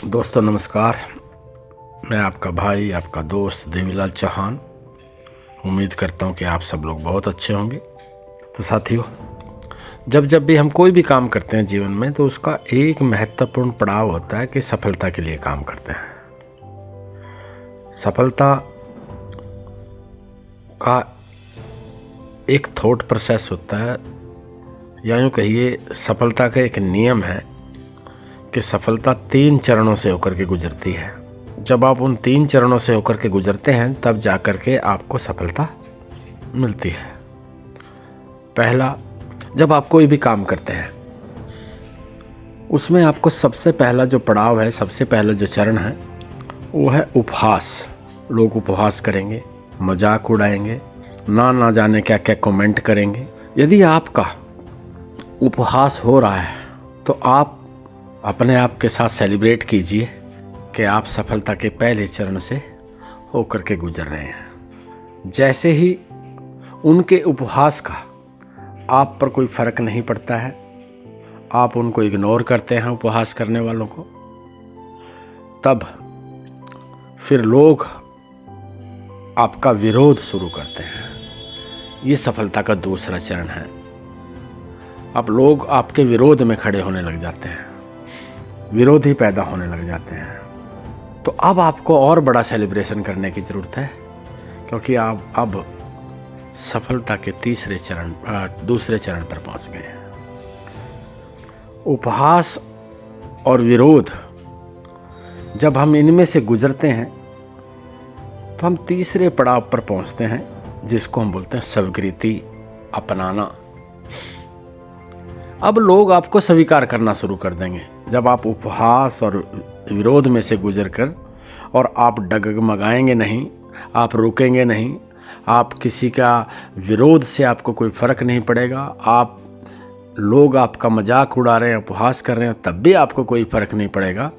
दोस्तों नमस्कार। मैं आपका भाई, आपका दोस्त देवीलाल चौहान। उम्मीद करता हूँ कि आप सब लोग बहुत अच्छे होंगे। तो साथियों, जब भी हम कोई भी काम करते हैं जीवन में, तो उसका एक महत्वपूर्ण पड़ाव होता है कि सफलता के लिए काम करते हैं। सफलता का एक थॉट प्रोसेस होता है, या यूँ कहिए सफलता का एक नियम है कि सफलता 3 चरणों से होकर के गुजरती है। जब आप उन 3 चरणों से होकर के गुजरते हैं, तब जा कर के आपको सफलता मिलती है। पहला, जब आप कोई भी काम करते हैं, उसमें आपको सबसे पहला जो पड़ाव है, सबसे पहला जो चरण है, वो है उपहास। लोग उपहास करेंगे, मजाक उड़ाएंगे, ना जाने क्या क्या कमेंट करेंगे। यदि आपका उपहास हो रहा है, तो आप अपने आप के साथ सेलिब्रेट कीजिए कि आप सफलता के पहले चरण से होकर के गुजर रहे हैं। जैसे ही उनके उपहास का आप पर कोई फर्क नहीं पड़ता है, आप उनको इग्नोर करते हैं, उपहास करने वालों को, तब फिर लोग आपका विरोध शुरू करते हैं। ये सफलता का दूसरा चरण है। अब लोग आपके विरोध में खड़े होने लग जाते हैं, विरोधी पैदा होने लग जाते हैं। तो अब आपको और बड़ा सेलिब्रेशन करने की ज़रूरत है, क्योंकि आप अब सफलता के दूसरे चरण पर पहुंच गए हैं। उपहास और विरोध, जब हम इनमें से गुजरते हैं, तो हम तीसरे पड़ाव पर पहुंचते हैं, जिसको हम बोलते हैं स्वीकृति, अपनाना। अब लोग आपको स्वीकार करना शुरू कर देंगे। जब आप उपहास और विरोध में से गुजरकर और आप डगमगाएंगे नहीं, आप रुकेंगे नहीं, आप किसी का विरोध से आपको कोई फर्क नहीं पड़ेगा। लोग आपका मजाक उड़ा रहे हैं, उपहास कर रहे हैं, तब भी आपको कोई फर्क नहीं पड़ेगा।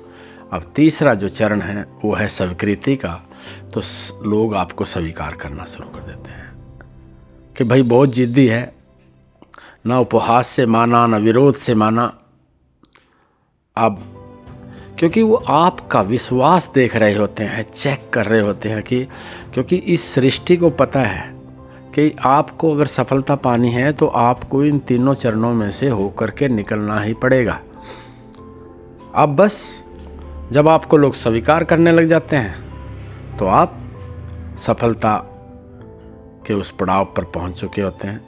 अब तीसरा जो चरण है, वो है स्वीकृति का। तो लोग आपको स्वीकार करना शुरू कर देते हैं कि भाई बहुत जिद्दी है, ना उपहास से माना, ना विरोध से माना। अब क्योंकि वो आपका विश्वास देख रहे होते हैं, चेक कर रहे होते हैं कि क्योंकि इस सृष्टि को पता है कि आपको अगर सफलता पानी है, तो आपको इन तीनों चरणों में से होकर के निकलना ही पड़ेगा। अब बस जब आपको लोग स्वीकार करने लग जाते हैं, तो आप सफलता के उस पड़ाव पर पहुंच चुके होते हैं।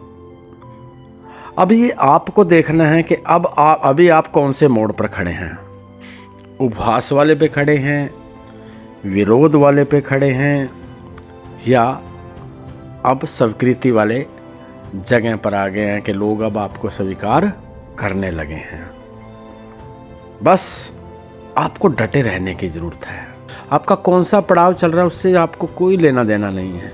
अब ये आपको देखना है कि अभी आप कौन से मोड़ पर खड़े हैं। उपहास वाले पे खड़े हैं, विरोध वाले पे खड़े हैं, या अब स्वीकृति वाले जगह पर आ गए हैं कि लोग अब आपको स्वीकार करने लगे हैं। बस आपको डटे रहने की ज़रूरत है। आपका कौन सा पड़ाव चल रहा है, उससे आपको कोई लेना देना नहीं है।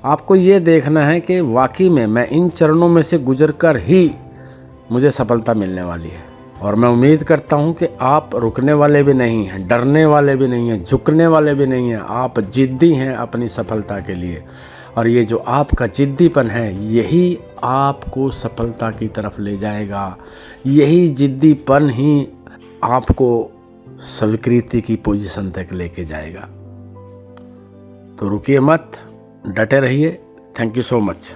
आपको ये देखना है कि वाकई में मैं इन चरणों में से गुजरकर ही मुझे सफलता मिलने वाली है। और मैं उम्मीद करता हूँ कि आप रुकने वाले भी नहीं हैं, डरने वाले भी नहीं हैं, झुकने वाले भी नहीं हैं। आप जिद्दी हैं अपनी सफलता के लिए, और ये जो आपका जिद्दीपन है, यही आपको सफलता की तरफ ले जाएगा। यही जिद्दीपन ही आपको स्वीकृति की पोजीशन तक लेके जाएगा। तो रुकिए मत, डटे रहिए। Thank you so much.